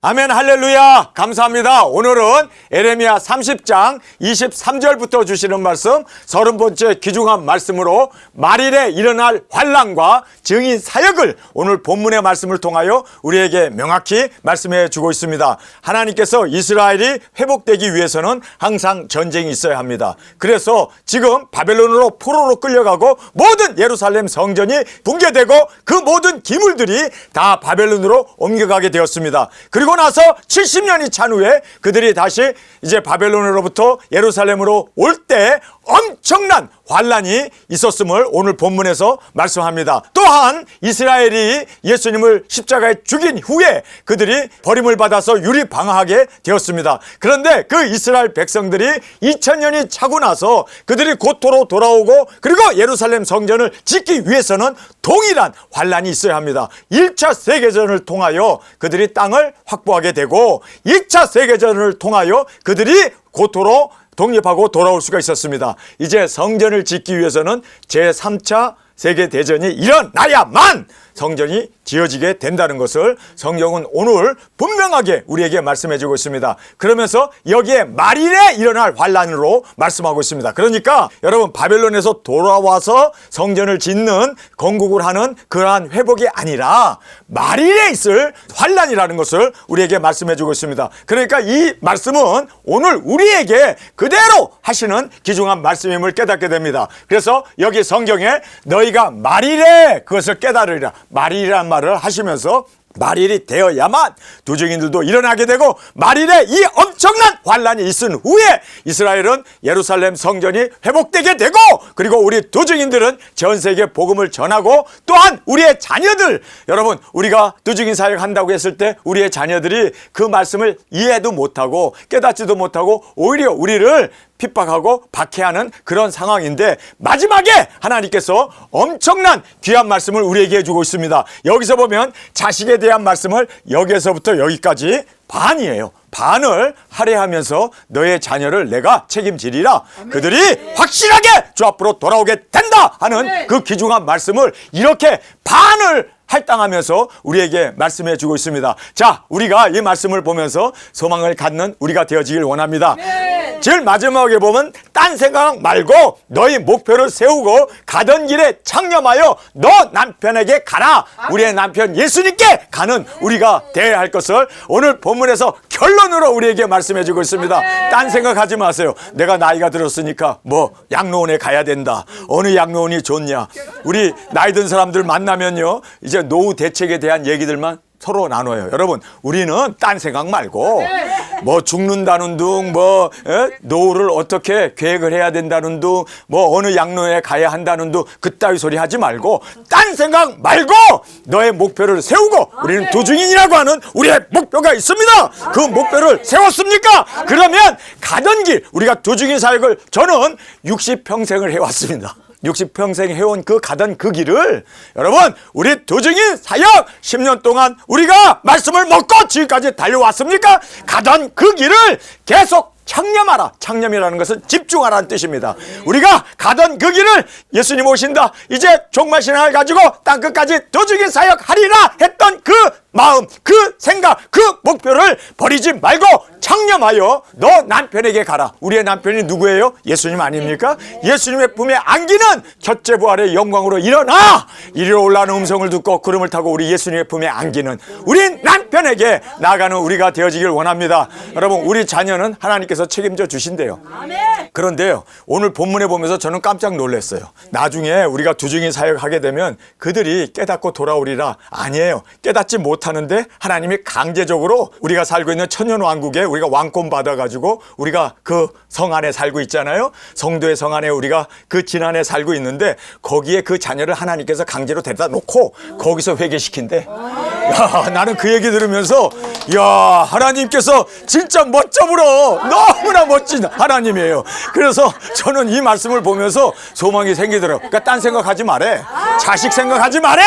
아멘. 할렐루야. 감사합니다. 오늘은 에레미야 30장 23절부터 주시는 말씀 30번째 귀중한 말씀으로 말일에 일어날 환난과 증인 사역을 오늘 본문의 말씀을 통하여 우리에게 명확히 말씀해 주고 있습니다. 하나님께서 이스라엘이 회복되기 위해서는 항상 전쟁이 있어야 합니다. 그래서 지금 바벨론으로 포로로 끌려가고 모든 예루살렘 성전이 붕괴되고 그 모든 기물들이 다 바벨론으로 옮겨가게 되었습니다. 그리고 나서 70년이 찬 후에 그들이 다시 이제 바벨론으로부터 예루살렘으로 올 때 엄청난 환난이 있었음을 오늘 본문에서 말씀합니다. 또한 이스라엘이 예수님을 십자가에 죽인 후에 그들이 버림을 받아서 유리방황하게 되었습니다. 그런데 그 이스라엘 백성들이 2000년이 차고 나서 그들이 고토로 돌아오고 그리고 예루살렘 성전을 짓기 위해서는 동일한 환난이 있어야 합니다. 1차 세계전을 통하여 그들이 땅을 확보하게 되고 2차 세계전을 통하여 그들이 고토로 독립하고 돌아올 수가 있었습니다. 이제 성전을 짓기 위해서는 제3차 세계대전이 일어나야만 성전이 지어지게 된다는 것을 성경은 오늘 분명하게 우리에게 말씀해 주고 있습니다. 그러면서 여기에 말일에 일어날 환난으로 말씀하고 있습니다. 그러니까 여러분 바벨론에서 돌아와서 성전을 짓는 건국을 하는 그러한 회복이 아니라 말일에 있을 환난이라는 것을 우리에게 말씀해 주고 있습니다. 그러니까 이 말씀은 오늘 우리에게 그대로 하시는 귀중한 말씀임을 깨닫게 됩니다. 그래서 여기 성경에 너희가 말일에 그것을 깨달으리라 말일이란 말을 하시면서 말일이 되어야만 두 증인들도 일어나게 되고 말일에 이 엄청난 환난이 있은 후에 이스라엘은 예루살렘 성전이 회복되게 되고 그리고 우리 두 증인들은 전 세계 복음을 전하고 또한 우리의 자녀들 여러분 우리가 두 증인 사역 한다고 했을 때 우리의 자녀들이 그 말씀을 이해도 못하고 깨닫지도 못하고 오히려 우리를 핍박하고 박해하는 그런 상황인데 마지막에 하나님께서 엄청난 귀한 말씀을 우리에게 해주고 있습니다. 여기서 보면 자식에 대한 말씀을 여기서부터 여기까지 반이에요. 반을 할애하면서 너의 자녀를 내가 책임지리라. 그들이 확실하게 주 앞으로 돌아오게 된다 하는 그 귀중한 말씀을 이렇게 반을 할당하면서 우리에게 말씀해 주고 있습니다. 자, 우리가 이 말씀을 보면서 소망을 갖는 우리가 되어지길 원합니다. 제일 마지막에 보면 딴 생각 말고 너희 목표를 세우고 가던 길에 창념하여 너 남편에게 가라. 우리의 남편 예수님께 가는 우리가 되어야 할 것을 오늘 본문에서 결론으로 우리에게 말씀해 주고 있습니다. 딴 생각하지 마세요. 내가 나이가 들었으니까 뭐 양로원에 가야 된다. 어느 양로원이 좋냐. 우리 나이 든 사람들 만나면요 이제 노후 대책에 대한 얘기들만 서로 나눠요. 여러분 우리는 딴 생각 말고 뭐 죽는다는 둥 뭐 노후를 어떻게 계획을 해야 된다는 둥 뭐 어느 양로에 가야 한다는 둥 그따위 소리 하지 말고 딴 생각 말고 너의 목표를 세우고 우리는 두 증인이라고 하는 우리의 목표가 있습니다. 그 목표를 세웠습니까? 그러면 가던 길 우리가 두 증인 사역을 저는 60평생을 해왔습니다. 60평생 해온 그 가던 그 길을 여러분 우리 두 증인 사역 10년 동안 우리가 말씀을 먹고 지금까지 달려왔습니까? 가던 그 길을 계속 창념하라. 창념이라는 것은 집중하라는 뜻입니다. 우리가 가던 그 길을 예수님 오신다. 이제 종말 신앙을 가지고 땅끝까지 두 증인 사역하리라 했던 그 마음, 그 생각, 그 목표를 버리지 말고 창념하여 너 남편에게 가라. 우리의 남편이 누구예요? 예수님 아닙니까? 예수님의 품에 안기는 첫째 부활의 영광으로 일어나. 이리로 올라오는 음성을 듣고 구름을 타고 우리 예수님의 품에 안기는 우리 남편에게 나아가는 우리가 되어지길 원합니다. 여러분 우리 자녀는 하나님께서 책임져 주신대요. 그런데요 오늘 본문에 보면서 저는 깜짝 놀랐어요. 나중에 우리가 두 증인 사역하게 되면 그들이 깨닫고 돌아오리라. 아니에요. 깨닫지 못하는데 하나님이 강제적으로 우리가 살고 있는 천년왕국에 우리가 왕권 받아가지고 우리가 그 성 안에 살고 있잖아요. 성도의 성 안에 우리가 그 진 안에 살고 있는데 거기에 그 자녀를 하나님께서 강제로 데려다 놓고 거기서 회개시킨대. 야, 나는 그 얘기 들으면서 야 하나님께서 진짜 멋져불어. 너무나 멋진 하나님이에요. 그래서 저는 이 말씀을 보면서 소망이 생기더라고요. 그러니까 딴 생각하지 말래. 자식 생각하지 말래.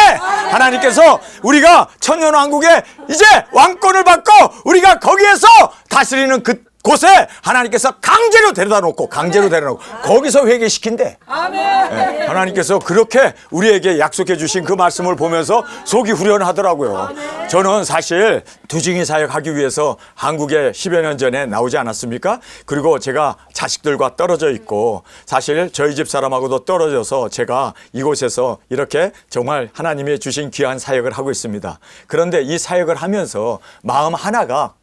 하나님께서 우리가 천년왕국에 이제 왕권을 받고 우리가 거기에서 다 다스리는 곳에 하나님께서 강제로 데려다 놓고 거기서 회개시킨대. 네, 하나님께서 그렇게 우리에게 약속해 주신 그 말씀을 보면서 속이 후련하더라고요. 저는 사실 두증인 사역하기 위해서 한국에 10여 년 전에 나오지 않았습니까? 그리고 제가 자식들과 떨어져 있고 사실 저희 집 사람하고도 떨어져서 제가 이곳에서 이렇게 정말 하나님이 주신 귀한 사역을 하고 있습니다. 그런데 이 사역을 하면서 마음 하나가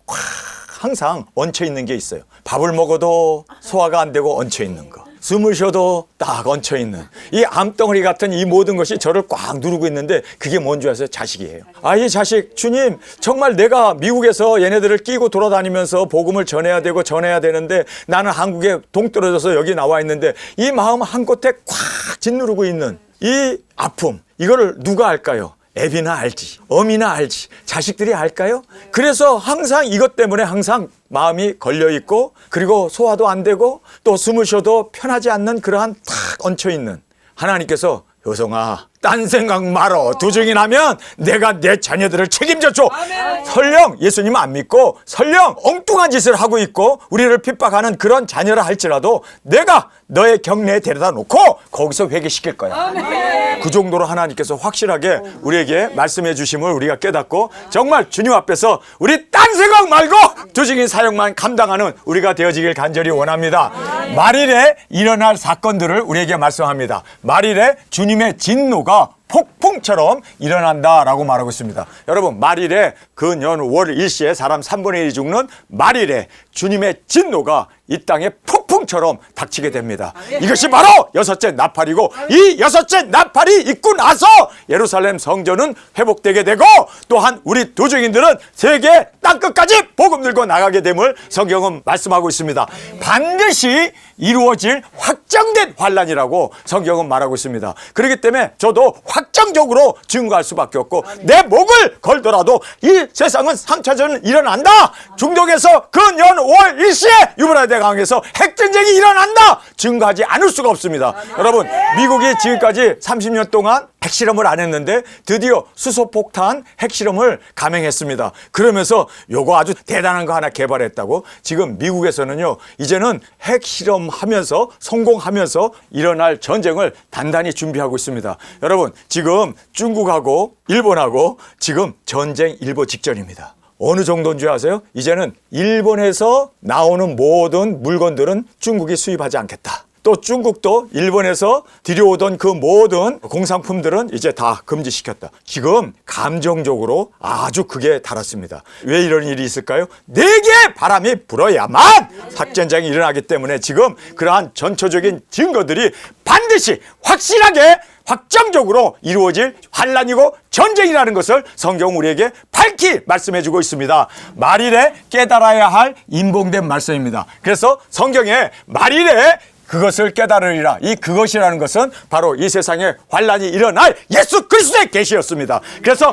항상 얹혀 있는 게 있어요. 밥을 먹어도 소화가 안 되고 얹혀 있는 거. 숨을 쉬어도 딱 얹혀 있는 이 암덩어리 같은 이 모든 것이 저를 꽉 누르고 있는데 그게 뭔 줄 아세요? 자식이에요. 이 자식, 주님, 정말 내가 미국에서 얘네들을 끼고 돌아다니면서 복음을 전해야 되는데 나는 한국에 동떨어져서 여기 나와 있는데 이 마음 한 곳에 꽉 짓누르고 있는 이 아픔, 이거를 누가 알까요? 애비나 알지, 어미나 알지, 자식들이 알까요? 그래서 항상 이것 때문에 항상 마음이 걸려있고 그리고 소화도 안 되고 또 숨을 쉬어도 편하지 않는 그러한 탁 얹혀있는 하나님께서 여성아 딴 생각 말어. 두증이 나면 내가 내 자녀들을 책임져 줘. 설령 예수님 안 믿고 설령 엉뚱한 짓을 하고 있고 우리를 핍박하는 그런 자녀라 할지라도 내가 너의 경내에 데려다 놓고 거기서 회개시킬 거야. 그 정도로 하나님께서 확실하게 우리에게 말씀해 주심을 우리가 깨닫고 정말 주님 앞에서 우리 딴 생각 말고 두증인 사역만 감당하는 우리가 되어지길 간절히 원합니다. 말일에 일어날 사건들을 우리에게 말씀합니다. 말일에 주님의 진노가 폭풍처럼 일어난다라고 말하고 있습니다. 여러분, 말일에 근연 월 일시에 사람 3분의 1이 죽는 말일에 주님의 진노가 이 땅에 폭풍처럼 닥치게 됩니다. 이것이 바로 여섯째 나팔이고 이 여섯째 나팔이 있고 나서 예루살렘 성전은 회복되게 되고 또한 우리 두증인들은 세계 땅끝까지 복음 들고 나가게 됨을 성경은 말씀하고 있습니다. 반드시 이루어질 확정된 환란이라고 성경은 말하고 있습니다. 그렇기 때문에 저도 확정적으로 증거할 수밖에 없고 내 목을 걸더라도 이 세상은 3차전은 일어난다. 중동에서 근연 5월 1시에 유브라데 강에서 핵전쟁이 일어난다. 증거하지 않을 수가 없습니다. 여러분, 미국이 지금까지 30년 동안 핵실험을 안 했는데 드디어 수소폭탄 핵실험을 감행했습니다. 그러면서 요거 아주 대단한 거 하나 개발했다고. 지금 미국에서는요 이제는 핵실험하면서 성공하면서 일어날 전쟁을 단단히 준비하고 있습니다. 여러분, 지금 중국하고 일본하고 지금 전쟁 일보 직전입니다. 어느 정도인 줄 아세요? 이제는 일본에서 나오는 모든 물건들은 중국이 수입하지 않겠다. 또 중국도 일본에서 들여오던 그 모든 공산품들은 이제 다 금지시켰다. 지금 감정적으로 아주 극에 달았습니다. 왜 이런 일이 있을까요? 내게 바람이 불어야만 핵전쟁이 일어나기 때문에 지금 그러한 전초적인 증거들이 반드시 확실하게 확정적으로 이루어질 환란이고 전쟁이라는 것을 성경은 우리에게 밝히 말씀해주고 있습니다. 말일에 깨달아야 할 인봉된 말씀입니다. 그래서 성경에 말일에 그것을 깨달으리라. 이 그것이라는 것은 바로 이 세상에 환란이 일어날 예수 그리스도의 계시였습니다. 그래서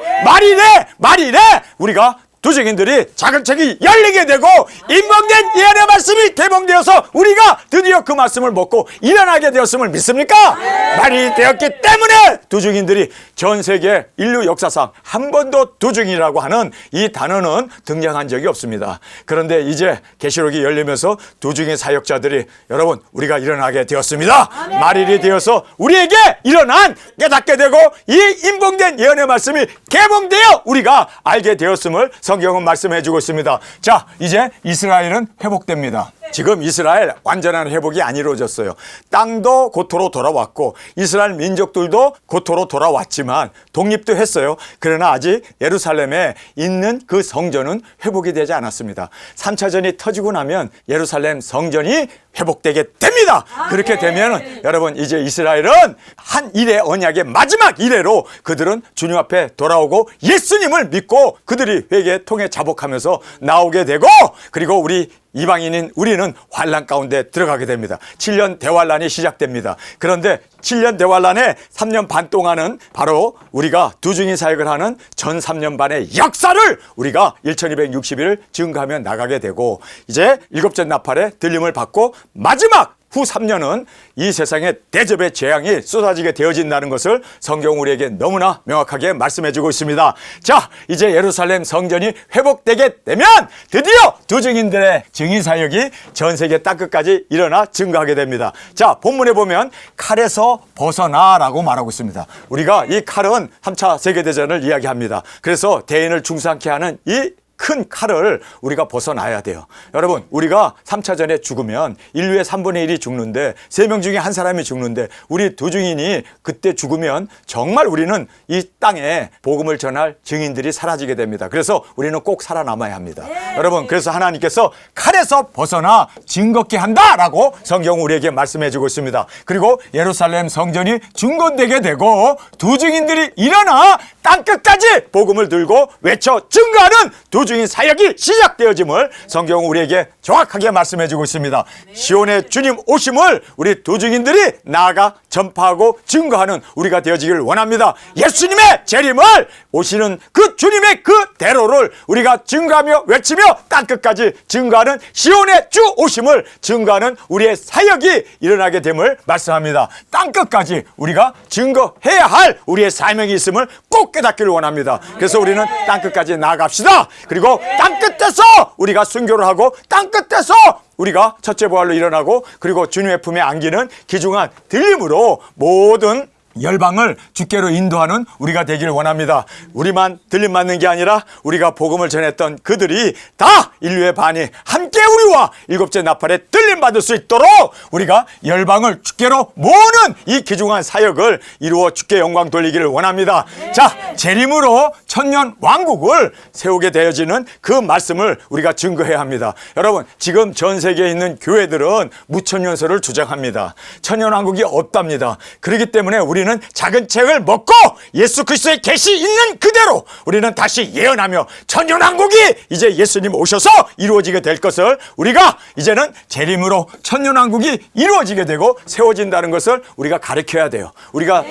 말일에 우리가 두증인들이 작은 책이 열리게 되고 인봉된 예언의 말씀이 개봉되어서 우리가 드디어 그 말씀을 먹고 일어나게 되었음을 믿습니까? 말이 되었기 때문에 두증인들이 전 세계 인류 역사상 한 번도 두증이라고 하는 이 단어는 등장한 적이 없습니다. 그런데 이제 계시록이 열리면서 두증인 사역자들이 여러분 우리가 일어나게 되었습니다. 말일이 되어서 우리에게 일어난 깨닫게 되고 이 인봉된 예언의 말씀이 개봉되어 우리가 알게 되었음을 성경은 말씀해주고 있습니다. 자, 이제 이스라엘은 회복됩니다. 지금 이스라엘 완전한 회복이 안 이루어졌어요. 땅도 고토로 돌아왔고 이스라엘 민족들도 고토로 돌아왔지만 독립도 했어요. 그러나 아직 예루살렘에 있는 그 성전은 회복이 되지 않았습니다. 3차전이 터지고 나면 예루살렘 성전이 회복되게 됩니다. 그렇게 되면 여러분 이제 이스라엘은 한 일의 언약의 마지막 이래로 그들은 주님 앞에 돌아오고 예수님을 믿고 그들이 회개 통해 자복하면서 나오게 되고 그리고 우리 이방인인 우리는 환란 가운데 들어가게 됩니다. 7년 대환란이 시작됩니다. 그런데 7년 대환란에 3년 반 동안은 바로 우리가 두증인 사역을 하는 전 3년 반의 역사를 우리가 1260일 증거하며 나가게 되고 이제 일곱째 나팔에 들림을 받고 마지막 후 3년은 이 세상에 대접의 재앙이 쏟아지게 되어진다는 것을 성경 우리에게 너무나 명확하게 말씀해주고 있습니다. 자, 이제 예루살렘 성전이 회복되게 되면 드디어 두 증인들의 증인 사역이 전 세계 땅끝까지 일어나 증거하게 됩니다. 자, 본문에 보면 칼에서 벗어나라고 말하고 있습니다. 우리가 이 칼은 3차 세계대전을 이야기합니다. 그래서 대인을 중상케 하는 이 큰 칼을 우리가 벗어나야 돼요. 여러분, 우리가 3차전에 죽으면 인류의 3분의 1이 죽는데 3명 중에 한 사람이 죽는데 우리 두 증인이 그때 죽으면 정말 우리는 이 땅에 복음을 전할 증인들이 사라지게 됩니다. 그래서 우리는 꼭 살아남아야 합니다. 여러분, 그래서 하나님께서 칼에서 벗어나 증거케 한다라고 성경 우리에게 말씀해 주고 있습니다. 그리고 예루살렘 성전이 중건되게 되고 두 증인들이 일어나 땅끝까지 복음을 들고 외쳐 증거하는 두 증인 사역이 시작되어짐을 성경은 우리에게 정확하게 말씀해 주고 있습니다. 시온의 주님 오심을 우리 두 증인들이 나아가 전파하고 증거하는 우리가 되어지기를 원합니다. 예수님의 재림을 오시는 그 주님의 그 대로를 우리가 증거하며 외치며 땅끝까지 증거하는 시온의 주 오심을 증거하는 우리의 사역이 일어나게 됨을 말씀합니다. 땅끝까지 우리가 증거해야 할 우리의 사명이 있음을 꼭 깨닫기를 원합니다. 그래서 우리는 땅끝까지 나아갑시다. 그리고 땅끝에서 우리가 순교를 하고 땅끝에서 우리가 첫째 부활로 일어나고 그리고 주님의 품에 안기는 귀중한 들림으로 모든 열방을 주께로 인도하는 우리가 되기를 원합니다. 우리만 들림 맞는 게 아니라 우리가 복음을 전했던 그들이 다 인류의 반이 함께 우리와 일곱째 나팔에 들림 받을 수 있도록 우리가 열방을 주께로 모으는 이 귀중한 사역을 이루어 주께 영광 돌리기를 원합니다. 자, 재림으로 천년 왕국을 세우게 되어지는 그 말씀을 우리가 증거해야 합니다. 여러분, 지금 전 세계에 있는 교회들은 무천년설을 주장합니다. 천년 왕국이 없답니다. 그렇기 때문에 우리는 작은 책을 먹고 예수 그리스도의 계시 있는 그대로 우리는 다시 예언하며 천년왕국이 이제 예수님 오셔서 이루어지게 될 것을 우리가 이제는 재림으로 천년왕국이 이루어지게 되고 세워진다는 것을 우리가 가르쳐야 돼요. 우리가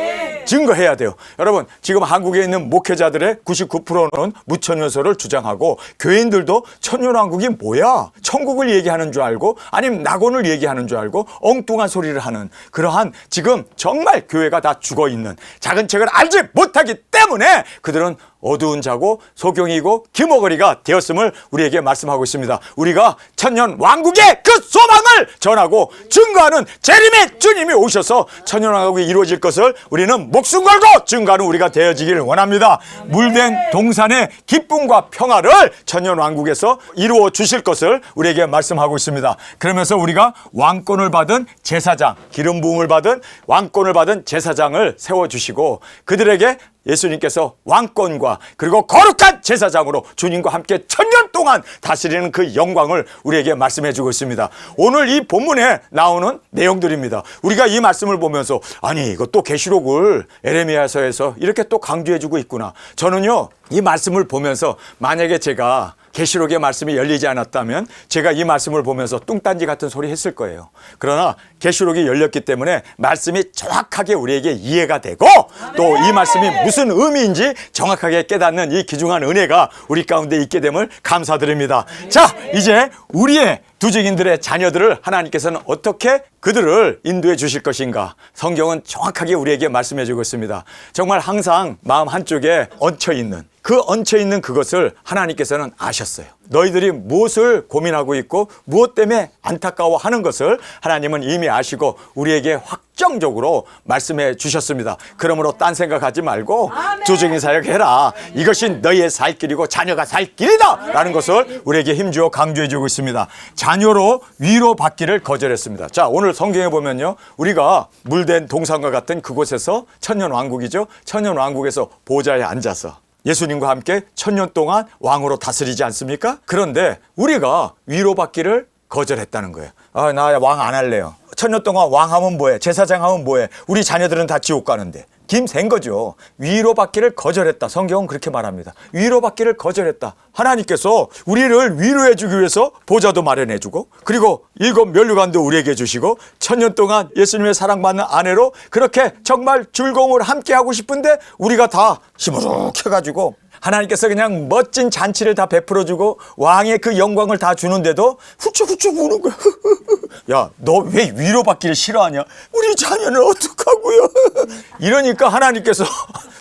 증거해야 돼요. 여러분, 지금 한국에 있는 목회자들의 99%는 무천년설을 주장하고 교인들도 천년왕국이 뭐야? 천국을 얘기하는 줄 알고 아니면 낙원을 얘기하는 줄 알고 엉뚱한 소리를 하는 그러한 지금 정말 교회가 다 죽어있는 작은 책을 알지 못하기 때문에 그들은 어두운 자고 소경이고 기머거리가 되었음을 우리에게 말씀하고 있습니다. 우리가 천년 왕국의 그 소망을 전하고 증거하는 재림의 주님이 오셔서 천년 왕국이 이루어질 것을 우리는 목숨 걸고 증거하는 우리가 되어지기를 원합니다. 물된 동산의 기쁨과 평화를 천년 왕국에서 이루어 주실 것을 우리에게 말씀하고 있습니다. 그러면서 우리가 왕권을 받은 제사장, 기름 부음을 받은 왕권을 받은 제사장을 세워주시고 그들에게 예수님께서 왕권과 그리고 거룩한 제사장으로 주님과 함께 천년 동안 다스리는 그 영광을 우리에게 말씀해 주고 있습니다. 오늘 이 본문에 나오는 내용들입니다. 우리가 이 말씀을 보면서 아니 이거 또 계시록을 에레미야서에서 이렇게 또 강조해 주고 있구나. 저는요 이 말씀을 보면서 만약에 제가 계시록의 말씀이 열리지 않았다면 제가 이 말씀을 보면서 뚱딴지 같은 소리 했을 거예요. 그러나 계시록이 열렸기 때문에 말씀이 정확하게 우리에게 이해가 되고 또 이 말씀이 무슨 의미인지 정확하게 깨닫는 이 귀중한 은혜가 우리 가운데 있게 됨을 감사드립니다. 자, 이제 우리의 두 증인들의 자녀들을 하나님께서는 어떻게 그들을 인도해 주실 것인가 성경은 정확하게 우리에게 말씀해 주고 있습니다. 정말 항상 마음 한쪽에 얹혀있는 그 얹혀있는 그것을 하나님께서는 아셨어요. 너희들이 무엇을 고민하고 있고 무엇 때문에 안타까워하는 것을 하나님은 이미 아시고 우리에게 확정적으로 말씀해 주셨습니다. 그러므로 딴 생각하지 말고 두 증인 사역해라. 이것이 너희의 살 길이고 자녀가 살 길이다 라는 것을 우리에게 힘주어 강조해 주고 있습니다. 자녀로 위로받기를 거절했습니다. 자, 오늘 성경에 보면요 우리가 물된 동산과 같은 그곳에서 천년왕국이죠. 천년왕국에서 보좌에 앉아서 예수님과 함께 천년 동안 왕으로 다스리지 않습니까? 그런데 우리가 위로받기를 거절했다는 거예요. 아, 나 왕 안 할래요. 천년 동안 왕하면 뭐해? 제사장 하면 뭐해? 우리 자녀들은 다 지옥 가는데. 김센 거죠. 위로받기를 거절했다. 성경은 그렇게 말합니다. 위로받기를 거절했다. 하나님께서 우리를 위로해 주기 위해서 보좌도 마련해 주고 그리고 7 면류관도 우리에게 주시고 천년 동안 예수님의 사랑받는 아내로 그렇게 정말 즐거움을 함께 하고 싶은데 우리가 다 시무룩해가지고 하나님께서 그냥 멋진 잔치를 다 베풀어주고 왕의 그 영광을 다 주는데도 훌쩍훌쩍 우는 거야. 야, 너 왜 위로받기를 싫어하냐? 우리 자녀는 어떡하고요? 이러니까 하나님께서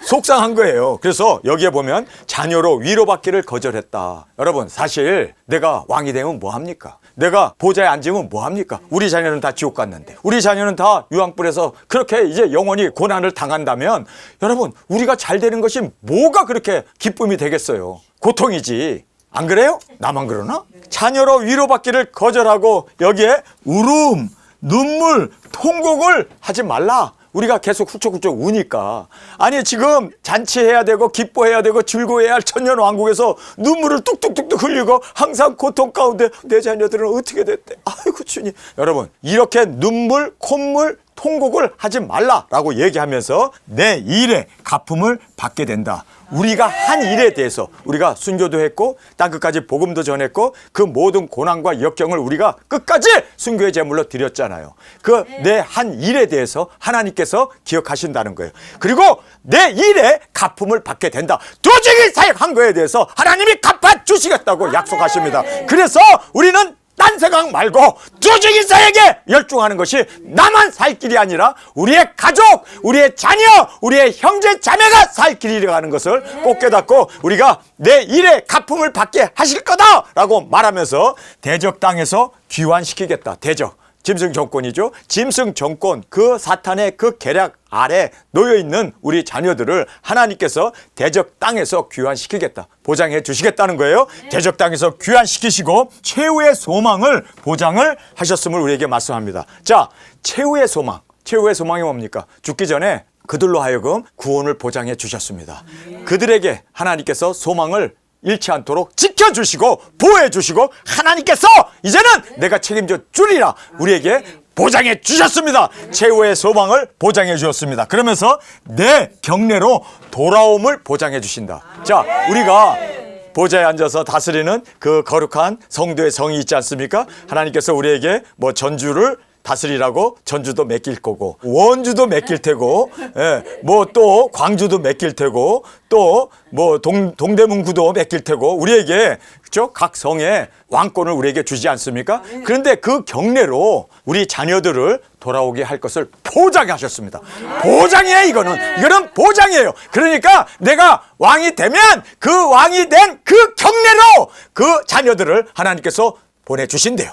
속상한 거예요. 그래서 여기에 보면 자녀로 위로받기를 거절했다. 여러분, 사실 내가 왕이 되면 뭐합니까? 내가 보좌에 앉으면 뭐합니까? 우리 자녀는 다 지옥 갔는데, 우리 자녀는 다 유황불에서 그렇게 이제 영원히 고난을 당한다면, 여러분, 우리가 잘 되는 것이 뭐가 그렇게 기쁨이 되겠어요? 고통이지. 안 그래요? 나만 그러나? 자녀로 위로받기를 거절하고 여기에 울음, 눈물, 통곡을 하지 말라. 우리가 계속 훌쩍훌쩍 우니까. 아니, 지금 잔치해야 되고 기뻐해야 되고 즐거워해야 할 천년왕국에서 눈물을 뚝뚝뚝뚝 흘리고 항상 고통 가운데 내 자녀들은 어떻게 됐대? 아이고 주님. 여러분, 이렇게 눈물, 콧물, 통곡을 하지 말라라고 얘기하면서 내 일에 갚음을 받게 된다. 우리가 한 일에 대해서 우리가 순교도 했고 땅끝까지 복음도 전했고 그 모든 고난과 역경을 우리가 끝까지 순교의 제물로 드렸잖아요. 그 내 한 일에 대해서 하나님께서 기억하신다는 거예요. 그리고 내 일에 갚음을 받게 된다. 도중히 사역한 거에 대해서 하나님이 갚아주시겠다고 약속하십니다. 그래서 우리는 딴 생각 말고 도중히 사역에 열중하는 것이 나만 살 길이 아니라 우리의 가족, 우리의 자녀, 우리의 형제 자매가 살 길이라는 것을 꼭 깨닫고 우리가 내 일에 갚음을 받게 하실 거다라고 말하면서 대적 땅에서 귀환시키겠다. 대적, 짐승 정권이죠. 짐승 정권, 그 사탄의 그 계략 아래 놓여있는 우리 자녀들을 하나님께서 대적 땅에서 귀환시키겠다. 보장해 주시겠다는 거예요. 대적 땅에서 귀환시키시고 최후의 소망을 보장을 하셨음을 우리에게 말씀합니다. 자, 최후의 소망. 최후의 소망이 뭡니까? 죽기 전에 그들로 하여금 구원을 보장해 주셨습니다. 그들에게 하나님께서 소망을 잃지 않도록 지켜주시고 보호해주시고 하나님께서 이제는 내가 책임져 주리라 우리에게 보장해 주셨습니다. 최후의 소망을 보장해 주셨습니다. 그러면서 내 경례로 돌아옴을 보장해 주신다. 자, 우리가 보좌에 앉아서 다스리는 그 거룩한 성도의 성이 있지 않습니까? 하나님께서 우리에게 뭐 전주를 다스리라고 전주도 맡길 거고 원주도 맡길 테고 뭐 또 광주도 맡길 테고 또 뭐 동대문구도 맡길 테고 우리에게 그렇죠? 각 성에 왕권을 우리에게 주지 않습니까? 그런데 그 경례로 우리 자녀들을 돌아오게 할 것을 보장하셨습니다. 보장이에요. 이거는 보장이에요. 그러니까 내가 왕이 되면 그 왕이 된 그 경례로 그 자녀들을 하나님께서 보내주신대요.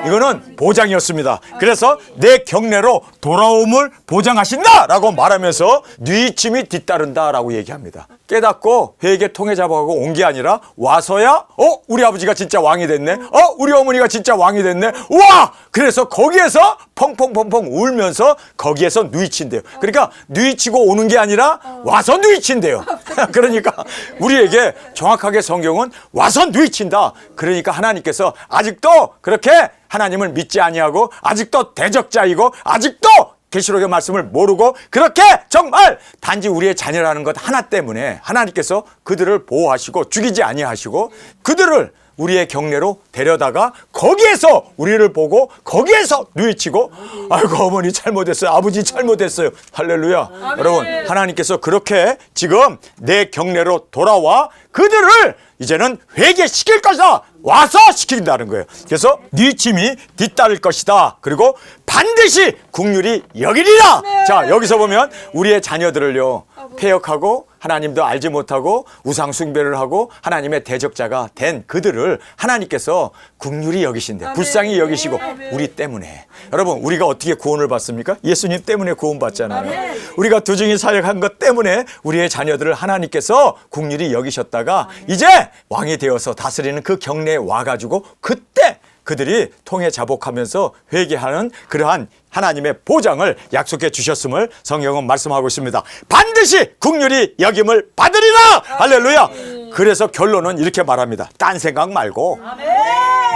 이거는 보장이었습니다. 그래서 내 경례로 돌아옴을 보장하신다라고 말하면서 뉘침이 뒤따른다라고 얘기합니다. 깨닫고 회개 통해 잡아가고 온 게 아니라 와서야 우리 아버지가 진짜 왕이 됐네. 우리 어머니가 진짜 왕이 됐네. 우와! 그래서 거기에서 펑펑펑펑 울면서 거기에서 뉘친대요. 그러니까 뉘치고 오는 게 아니라 와서 뉘친대요. 그러니까 우리에게 정확하게 성경은 와서 뉘친다. 그러니까 하나님께서 아직도 그렇게 하나님을 믿지 아니하고 아직도 대적자이고 아직도 계시록의 말씀을 모르고 그렇게 정말 단지 우리의 자녀라는 것 하나 때문에 하나님께서 그들을 보호하시고 죽이지 아니하시고 그들을 우리의 경례로 데려다가 거기에서 우리를 보고 거기에서 뉘치고 아이고 어머니 잘못했어요. 아버지 잘못했어요. 할렐루야. 아멘. 여러분 하나님께서 그렇게 지금 내 경례로 돌아와 그들을 이제는 회개시킬 것이다. 와서 시킨다는 거예요. 그래서 뉘침이 뒤따를 것이다. 그리고 반드시 국률이 여기리라. 네. 자, 여기서 보면 우리의 자녀들을요 폐역하고 하나님도 알지 못하고 우상 숭배를 하고 하나님의 대적자가 된 그들을 하나님께서 긍휼히 여기신대. 불쌍히 여기시고 우리 때문에. 여러분 우리가 어떻게 구원을 받습니까? 예수님 때문에 구원받잖아요. 우리가 두중이 사역한 것 때문에 우리의 자녀들을 하나님께서 긍휼히 여기셨다가 이제 왕이 되어서 다스리는 그 경내에 와가지고 그때 그들이 통해 자복하면서 회개하는 그러한 하나님의 보장을 약속해 주셨음을 성경은 말씀하고 있습니다. 반드시 긍휼히 여김을 받으리라. 할렐루야. 그래서 결론은 이렇게 말합니다. 딴 생각 말고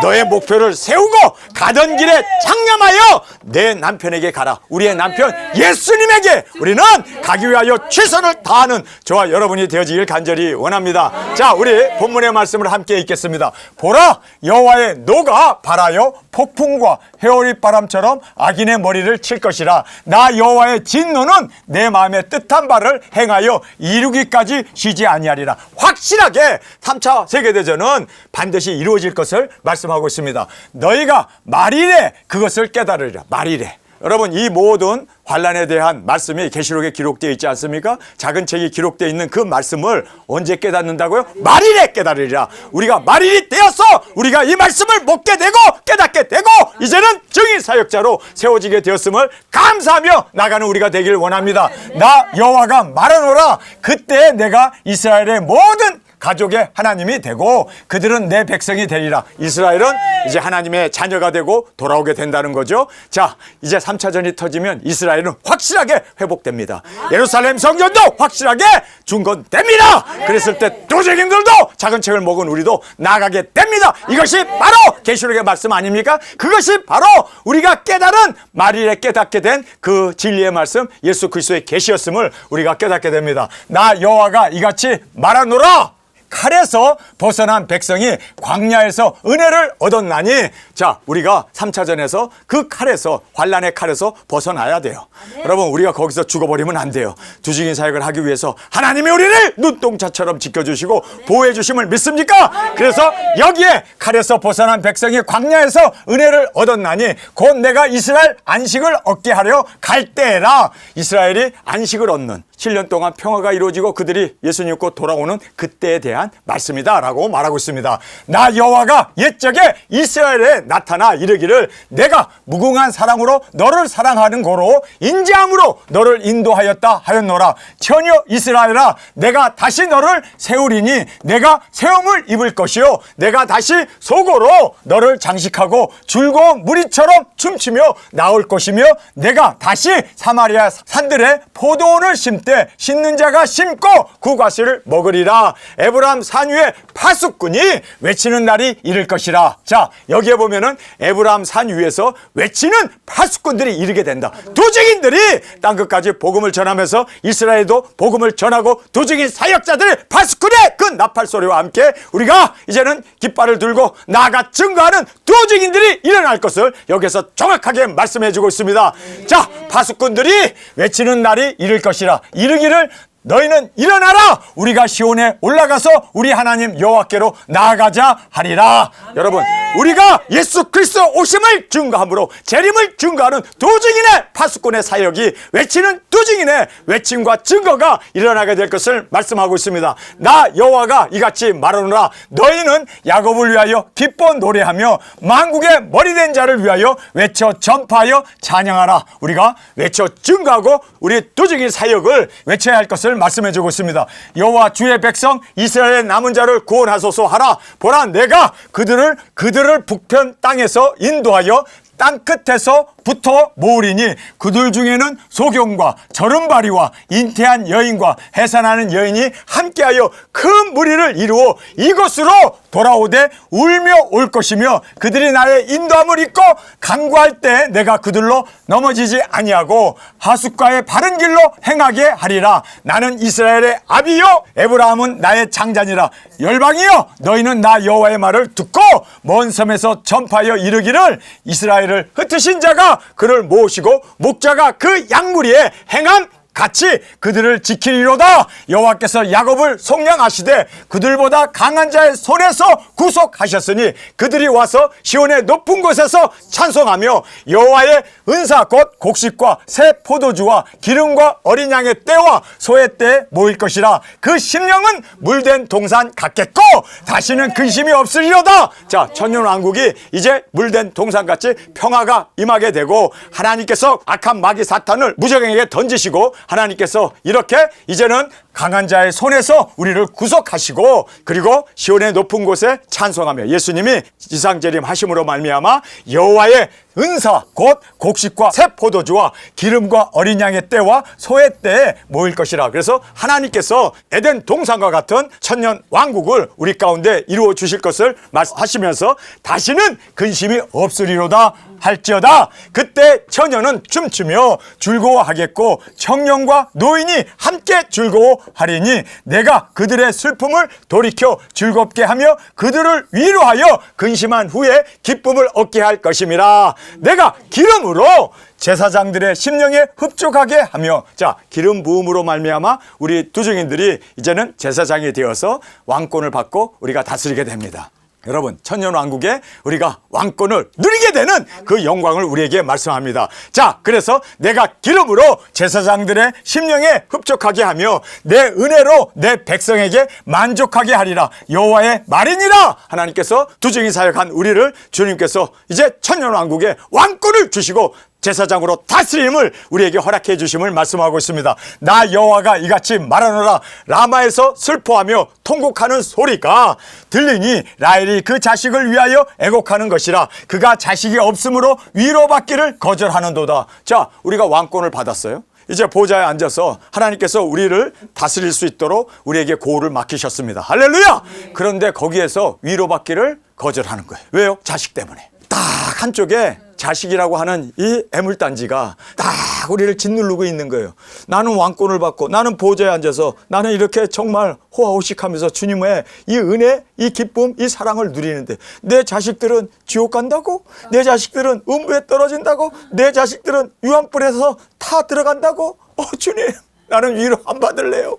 너의 목표를 세우고 가던 길에 장념하여 내 남편에게 가라. 우리의 남편 예수님에게 우리는 가기 위하여 최선을 다하는 저와 여러분이 되어지길 간절히 원합니다. 자, 우리 본문의 말씀을 함께 읽겠습니다. 보라, 여호와의 노가 발하여 폭풍과 회오리 바람처럼 악인의 머리를 칠 것이라. 나 여호와의 진노는 내 마음의 뜻한 바를 행하여 이루기까지 쉬지 아니하리라. 확실하게 3차 세계대전은 반드시 이루어질 것을 말씀하고 있습니다. 너희가 말일에 그것을 깨달으리라. 말일에. 여러분, 이 모든 환란에 대한 말씀이 계시록에 기록되어 있지 않습니까? 작은 책이 기록되어 있는 그 말씀을 언제 깨닫는다고요? 말일에 깨달으리라. 우리가 말일이 되어서 우리가 이 말씀을 먹게 되고 깨닫게 되고 이제는 증인 사역자로 세워지게 되었음을 감사하며 나가는 우리가 되길 원합니다. 나 여호와가 말하노라. 그때 내가 이스라엘의 모든 가족의 하나님이 되고 그들은 내 백성이 되리라. 이스라엘은 이제 하나님의 자녀가 되고 돌아오게 된다는 거죠. 자, 이제 3차전이 터지면 이스라엘은 확실하게 회복됩니다. 예루살렘 성전도 확실하게 중건됩니다. 그랬을 때 도적인들도 작은 책을 먹은 우리도 나가게 됩니다. 이것이 바로 계시록의 말씀 아닙니까? 그것이 바로 우리가 깨달은 말일에 깨닫게 된 그 진리의 말씀 예수 그리스도의 계시였음을 우리가 깨닫게 됩니다. 나 여호와가 이같이 말하노라. 칼에서 벗어난 백성이 광야에서 은혜를 얻었나니. 자, 우리가 3차전에서 그 칼에서, 환란의 칼에서 벗어나야 돼요. 여러분, 우리가 거기서 죽어버리면 안 돼요. 두증인 사역을 하기 위해서 하나님이 우리를 눈동자처럼 지켜주시고 보호해 주심을 믿습니까? 그래서 여기에 칼에서 벗어난 백성이 광야에서 은혜를 얻었나니 곧 내가 이스라엘 안식을 얻게 하려 갈 때라. 이스라엘이 안식을 얻는 7년 동안 평화가 이루어지고 그들이 예수님 믿고 돌아오는 그때에 대한 말씀이다 라고 말하고 있습니다. 나 여호와가 옛적에 이스라엘에 나타나 이르기를 내가 무궁한 사랑으로 너를 사랑하는 고로 인자함으로 너를 인도하였다 하였노라. 처녀 이스라엘아, 내가 다시 너를 세우리니 내가 세움을 입을 것이요 내가 다시 속으로 너를 장식하고 즐거운 무리처럼 춤추며 나올 것이며 내가 다시 사마리아 산들에 포도원을 심되 심는 자가 심고 그 과실을 먹으리라. 에브라임 산 위에 파수꾼이 외치는 날이 이를 것이라. 자, 여기에 보면은 에브라임 산 위에서 외치는 파수꾼들이 이르게 된다. 도적인들이 땅끝까지 복음을 전하면서 이스라엘도 복음을 전하고 도적인 사역자들의 파수꾼의 그 나팔 소리와 함께 우리가 이제는 깃발을 들고 나아가 증거하는 도적인들이 일어날 것을 여기서 정확하게 말씀해 주고 있습니다. 자, 파수꾼들이 외치는 날이 이를 것이라. 이르기를 너희는 일어나라. 우리가 시온에 올라가서 우리 하나님 여호와께로 나아가자 하리라. 여러분, 우리가 예수 그리스도 오심을 증거함으로 재림을 증거하는 도증인의 파수꾼의 사역이 외치는 도증인의 외침과 증거가 일어나게 될 것을 말씀하고 있습니다. 나 여호와가 이같이 말하노라. 너희는 야곱을 위하여 기뻐 노래하며 만국의 머리된 자를 위하여 외쳐 전파하여 찬양하라. 우리가 외쳐 증거하고 우리 도증인 사역을 외쳐야 할 것을 말씀해 주고 있습니다. 여호와 주의 백성 이스라엘의 남은 자를 구원하소서 하라. 보라, 내가 그들을 북편 땅에서 인도하여 땅끝에서부터 모으리니 그들 중에는 소경과 저른바리와 잉태한 여인과 해산하는 여인이 함께하여 큰 무리를 이루어 이곳으로 돌아오되 울며 올 것이며 그들이 나의 인도함을 입고 간구할 때 내가 그들로 넘어지지 아니하고 하숫가의 바른 길로 행하게 하리라. 나는 이스라엘의 아비요 에브라임은 나의 장자니라. 열방이여, 너희는 나 여호와의 말을 듣고 먼 섬에서 전파하여 이르기를 이스라엘을 흩으신 자가 그를 모으시고 목자가 그 양무리에 행함 같이 그들을 지키리로다. 여호와께서 야곱을 속량하시되 그들보다 강한 자의 손에서 구속하셨으니 그들이 와서 시온의 높은 곳에서 찬송하며 여호와의 은사 곧 곡식과 새 포도주와 기름과 어린 양의 떼와 소의 떼에 모일 것이라. 그 심령은 물된 동산 같겠고 다시는 근심이 없으리로다. 자, 천년왕국이 이제 물된 동산같이 평화가 임하게 되고 하나님께서 악한 마귀 사탄을 무적행에게 던지시고 하나님께서 이렇게 이제는 강한 자의 손에서 우리를 구속하시고 그리고 시온의 높은 곳에 찬송하며 예수님이 지상재림하심으로 말미암아 여호와의 은사 곧 곡식과 새 포도주와 기름과 어린 양의 때와 소의 때에 모일 것이라. 그래서 하나님께서 에덴 동산과 같은 천년 왕국을 우리 가운데 이루어 주실 것을 말씀하시면서 다시는 근심이 없으리로다 할지어다. 그때 처녀는 춤추며 즐거워하겠고 청년과 노인이 함께 즐거워하리니 내가 그들의 슬픔을 돌이켜 즐겁게 하며 그들을 위로하여 근심한 후에 기쁨을 얻게 할 것임이라. 내가 기름으로 제사장들의 심령에 흡족하게 하며, 자, 기름 부음으로 말미암아 우리 두증인들이 이제는 제사장이 되어서 왕권을 받고 우리가 다스리게 됩니다. 여러분, 천년왕국에 우리가 왕권을 누리게 되는 그 영광을 우리에게 말씀합니다. 자, 그래서 내가 기름으로 제사장들의 심령에 흡족하게 하며 내 은혜로 내 백성에게 만족하게 하리라. 여호와의 말이니라. 하나님께서 두증인 사역한 우리를 주님께서 이제 천년왕국에 왕권을 주시고 제사장으로 다스림을 우리에게 허락해 주심을 말씀하고 있습니다. 나 여호와가 이같이 말하노라. 라마에서 슬퍼하며 통곡하는 소리가 들리니 라헬이 그 자식을 위하여 애곡하는 것이라. 그가 자식이 없으므로 위로받기를 거절하는도다. 자, 우리가 왕권을 받았어요. 이제 보좌에 앉아서 하나님께서 우리를 다스릴 수 있도록 우리에게 고을을 맡기셨습니다. 할렐루야. 그런데 거기에서 위로받기를 거절하는 거예요. 왜요? 자식 때문에. 딱 한쪽에 자식이라고 하는 이 애물단지가 딱 우리를 짓누르고 있는 거예요. 나는 왕권을 받고 나는 보좌에 앉아서 나는 이렇게 정말 호화호식하면서 주님의 이 은혜, 이 기쁨, 이 사랑을 누리는데 내 자식들은 지옥 간다고? 내 자식들은 음부에 떨어진다고? 내 자식들은 유황불에서 타 들어간다고? 주님, 나는 위로 안 받을래요.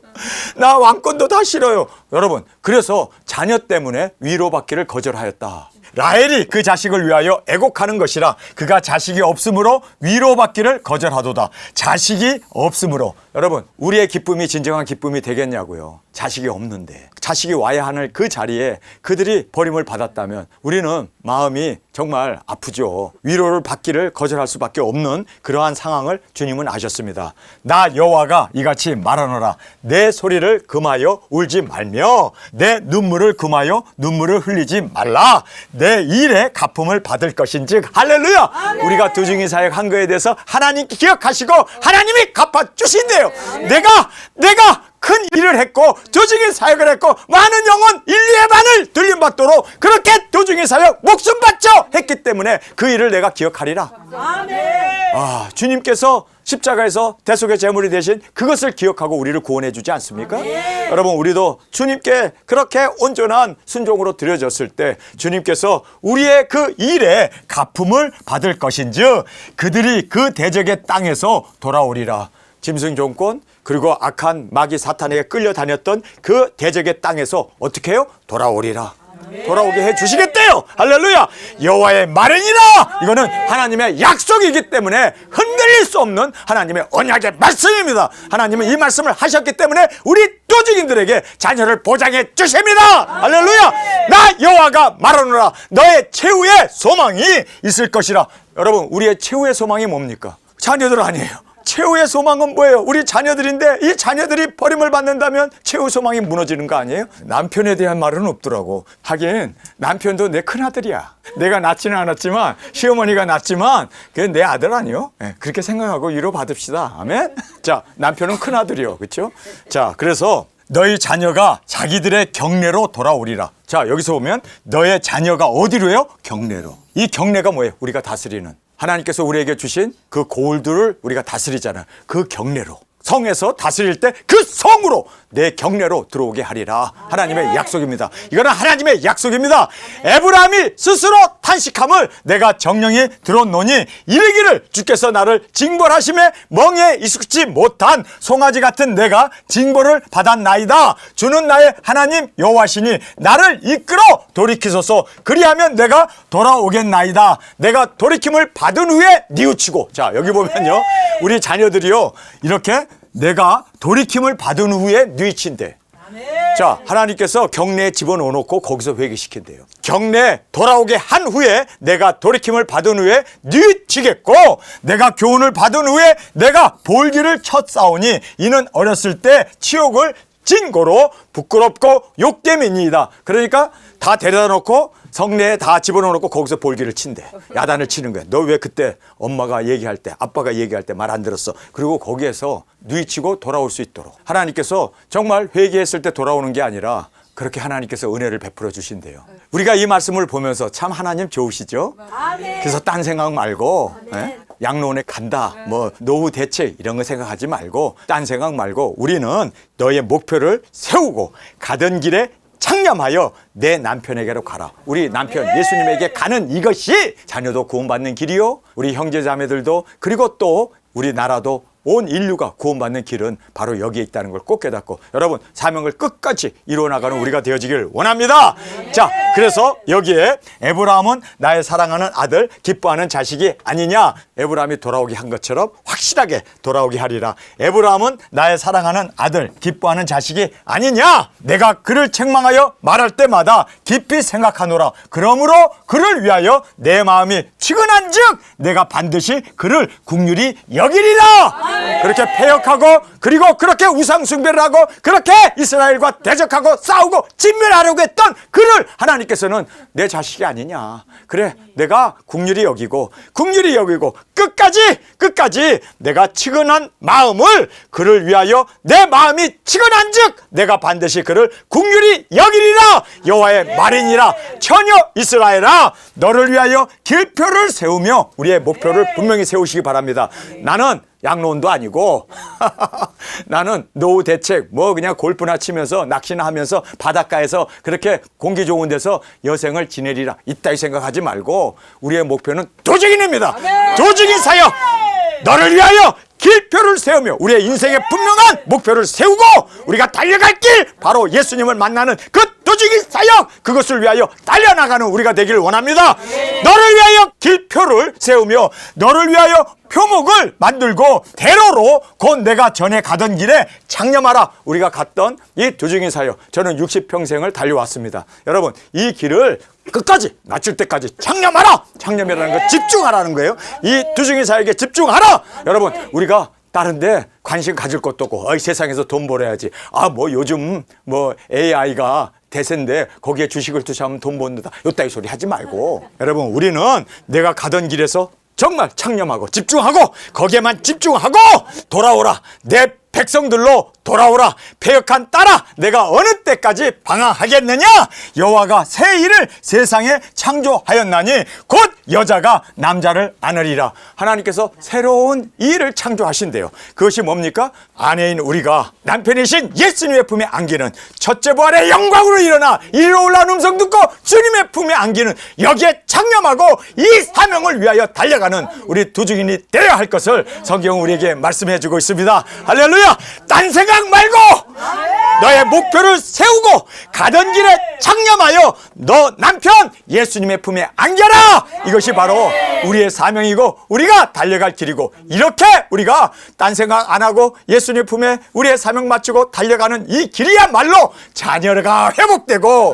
나 왕권도 다 싫어요. 여러분, 그래서 자녀 때문에 위로받기를 거절하였다. 라헬이 그 자식을 위하여 애곡하는 것이라. 그가 자식이 없으므로 위로받기를 거절하도다. 자식이 없으므로. 여러분, 우리의 기쁨이 진정한 기쁨이 되겠냐고요. 자식이 없는데, 자식이 와야 하는 그 자리에 그들이 버림을 받았다면 우리는 마음이 정말 아프죠. 위로를 받기를 거절할 수밖에 없는 그러한 상황을 주님은 아셨습니다. 나 여호와가 이같이 말하노라. 내 소리를 금하여 울지 말며 내 눈물을 금하여 눈물을 흘리지 말라. 내 일에 갚음을 받을 것인즉. 할렐루야. 아멘. 우리가 두증인 사역한 거에 대해서 하나님께 기억하시고 하나님이 갚아주신대요. 내가 큰 일을 했고 두증인 사역을 했고 많은 영혼 인류의 반을 들림받도록 그렇게 두증인 사역 목숨 바쳐 했기 때문에 그 일을 내가 기억하리라. 아멘. 주님께서 십자가에서 대속의 제물이 되신 그것을 기억하고 우리를 구원해 주지 않습니까? 아멘. 여러분, 우리도 주님께 그렇게 온전한 순종으로 드려졌을 때 주님께서 우리의 그 일에 갚음을 받을 것인즉 그들이 그 대적의 땅에서 돌아오리라. 짐승 종권 그리고 악한 마귀 사탄에게 끌려다녔던 그 대적의 땅에서 어떻게 해요? 돌아오리라. 돌아오게 해주시겠대요. 할렐루야. 여호와의 말이니라. 이거는 하나님의 약속이기 때문에 흔들릴 수 없는 하나님의 언약의 말씀입니다. 하나님은 이 말씀을 하셨기 때문에 우리 두증인들에게 자녀를 보장해 주십니다. 할렐루야. 나 여호와가 말하노라. 너의 최후의 소망이 있을 것이라. 여러분, 우리의 최후의 소망이 뭡니까? 자녀들 아니에요. 최후의 소망은 뭐예요? 우리 자녀들인데 이 자녀들이 버림을 받는다면 최후 소망이 무너지는 거 아니에요? 남편에 대한 말은 없더라고. 하긴 남편도 내 큰아들이야. 내가 낳지는 않았지만 시어머니가 낳았지만 그게 내 아들 아니요? 네, 그렇게 생각하고 위로받읍시다. 아멘? 자, 남편은 큰아들이요. 그렇죠? 자, 그래서 너희 자녀가 자기들의 경내로 돌아오리라. 자, 여기서 보면 너의 자녀가 어디로요? 경내로. 이 경내가 뭐예요? 우리가 다스리는. 하나님께서 우리에게 주신 그 고울들을 우리가 다스리잖아요. 그 경내로. 성에서 다스릴 때 그 성으로 내 경내로 들어오게 하리라. 하나님의 약속입니다. 이거는 하나님의 약속입니다. 에브라임이 스스로 탄식함을 내가 정령이 들었노니 이르기를 주께서 나를 징벌하심에 멍에 익숙지 못한 송아지 같은 내가 징벌을 받았나이다. 주는 나의 하나님 여호와시니 나를 이끌어 돌이키소서. 그리하면 내가 돌아오겠나이다. 내가 돌이킴을 받은 후에 뉘우치고. 자, 여기 보면요, 우리 자녀들이요, 이렇게 내가 돌이킴을 받은 후에 뉘친대. 자, 하나님께서 경내에 집어넣어놓고 거기서 회개시킨대요. 경내에 돌아오게 한 후에 내가 돌이킴을 받은 후에 뉘치겠고 내가 교훈을 받은 후에 내가 볼기를 쳤사오니 이는 어렸을 때 치욕을 진고로 부끄럽고 욕됨이니이다. 그러니까 다 데려다 놓고 성내에 다 집어넣어놓고 거기서 볼기를 친대. 야단을 치는 거야. 너 왜 그때 엄마가 얘기할 때, 아빠가 얘기할 때 말 안 들었어? 그리고 거기에서 누이치고 돌아올 수 있도록 하나님께서 정말 회개했을 때 돌아오는 게 아니라 그렇게 하나님께서 은혜를 베풀어 주신대요. 우리가 이 말씀을 보면서 참 하나님 좋으시죠? 그래서 딴 생각 말고 양로원에 간다, 뭐 노후 대책 이런 거 생각하지 말고 딴 생각 말고 우리는 너의 목표를 세우고 가던 길에 창념하여 내 남편에게로 가라. 우리 남편 예수님에게 가는 이것이 자녀도 구원받는 길이요, 우리 형제 자매들도, 그리고 또 우리나라도 온 인류가 구원받는 길은 바로 여기에 있다는 걸 꼭 깨닫고 여러분 사명을 끝까지 이루어나가는 우리가 되어지길 원합니다. 자, 그래서 여기에 에브라함은 나의 사랑하는 아들 기뻐하는 자식이 아니냐, 에브라함이 돌아오게 한 것처럼 확실하게 돌아오게 하리라. 에브라함은 나의 사랑하는 아들 기뻐하는 자식이 아니냐, 내가 그를 책망하여 말할 때마다 깊이 생각하노라. 그러므로 그를 위하여 내 마음이 측은한 즉 내가 반드시 그를 긍휼히 여기리라. 그렇게 패역하고 그리고 그렇게 우상 숭배를 하고 그렇게 이스라엘과 대적하고 싸우고 진멸하려고 했던 그를 하나님께서는 내 자식이 아니냐, 그래 내가 긍휼히 여기고 끝까지 내가 측은한 마음을 그를 위하여 내 마음이 측은한 즉 내가 반드시 그를 긍휼히 여기리라. 여호와의 말이니라. 처녀 이스라엘아, 너를 위하여 길표를 세우며 우리의 목표를 분명히 세우시기 바랍니다. 나는 양로원도 아니고 나는 노후 대책 뭐 그냥 골프나 치면서 낚시나 하면서 바닷가에서 그렇게 공기 좋은 데서 여생을 지내리라 이따위 생각하지 말고 우리의 목표는 조직인입니다. 조직인 사역, 너를 위하여 길표를 세우며 우리의 인생의 분명한 목표를 세우고 우리가 달려갈 길, 바로 예수님을 만나는 그 도직인 사역, 그것을 위하여 달려나가는 우리가 되기를 원합니다. 너를 위하여 길표를 세우며 너를 위하여 표목을 만들고 대로로 곧 내가 전에 가던 길에 창념하라. 우리가 갔던 이 도직인 사역, 저는 60평생을 달려왔습니다. 여러분 이 길을 끝까지 마칠 때까지 창념하라. 창념이라는 거 집중하라는 거예요. 이 도직인 사역에 집중하라. 여러분 우리가 다른데 관심 가질 것도 없고 세상에서 돈 벌어야지, 뭐 요즘 뭐 AI가 대세인데 거기에 주식을 투자하면 돈 번다, 요따위 소리 하지 말고 여러분 우리는 내가 가던 길에서 정말 창념하고 집중하고 거기에만 집중하고 돌아오라. 내 백성들로 돌아오라. 패역한 딸아, 내가 어느 때까지 방황하겠느냐. 여호와가 새 일을 세상에 창조하였나니 곧 여자가 남자를 안으리라. 하나님께서 새로운 일을 창조하신대요. 그것이 뭡니까? 아내인 우리가 남편이신 예수님의 품에 안기는 첫째 부활의 영광으로 일어나 이리로 올라온 음성 듣고 주님의 품에 안기는, 여기에 창념하고 이 사명을 위하여 달려가는 우리 두중인이 되어야 할 것을 성경은 우리에게 말씀해 주고 있습니다. 할렐루야. 딴 생각 말고 너의 목표를 세우고 가던 길에 창념하여 너 남편 예수님의 품에 안겨라. 이것이 바로 우리의 사명이고 우리가 달려갈 길이고, 이렇게 우리가 딴 생각 안 하고 예수님 품에 우리의 사명 맞추고 달려가는 이 길이야말로 자녀가 회복되고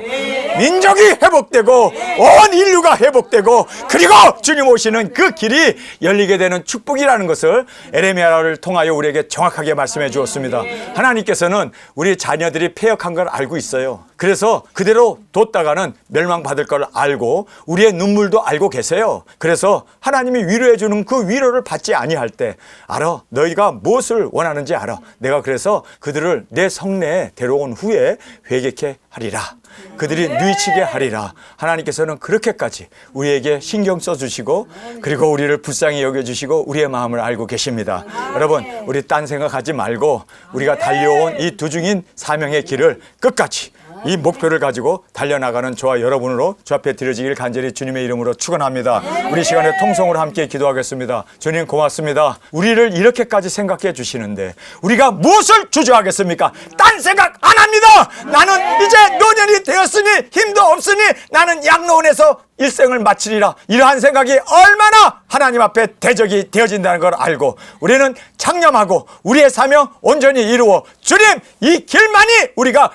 민족이 회복되고 온 인류가 회복되고 그리고 주님 오시는 그 길이 열리게 되는 축복이라는 것을 에레미야를 통하여 우리에게 정확하게 말씀해 주었습니다. 하나님께서는 우리 자녀들이 패역한 걸 알고 있어요. 그래서 그대로 뒀다가는 멸망받을 걸 알고 우리의 눈물도 알고 계세요. 그래서 하나님이 위로해 주는 그 위로를 받지 아니할 때 알아. 너희가 무엇을 원하는지 알아. 내가 그래서 그들을 내 성내에 데려온 후에 회개케 하리라. 그들이 누이치게 하리라. 하나님께서는 그렇게까지 우리에게 신경 써주시고 그리고 우리를 불쌍히 여겨주시고 우리의 마음을 알고 계십니다. 여러분 우리 딴 생각하지 말고 우리가 달려온 이 두중인 사명의 길을 끝까지 이 목표를 가지고 달려나가는 저와 여러분으로 주 앞에 드려지길 간절히 주님의 이름으로 축원합니다. 우리 시간에 통성으로 함께 기도하겠습니다. 주님 고맙습니다. 우리를 이렇게까지 생각해 주시는데 우리가 무엇을 주저하겠습니까? 딴 생각 안 합니다. 나는 이제 노년이 되었으니 힘도 없으니 나는 양로원에서 일생을 마치리라. 이러한 생각이 얼마나 하나님 앞에 대적이 되어진다는 걸 알고 우리는 창념하고 우리의 사명 온전히 이루어 주님 이 길만이 우리가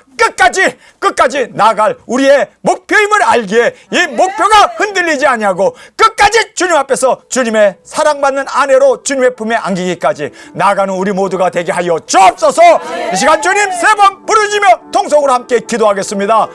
끝까지 나아갈 우리의 목표임을 알기에 이 목표가 흔들리지 아니하고 끝까지 주님 앞에서 주님의 사랑받는 아내로 주님의 품에 안기기까지 나아가는 우리 모두가 되게 하여 주옵소서. 이 시간 주님 세 번 부르짖으며 통성으로 함께 기도하겠습니다.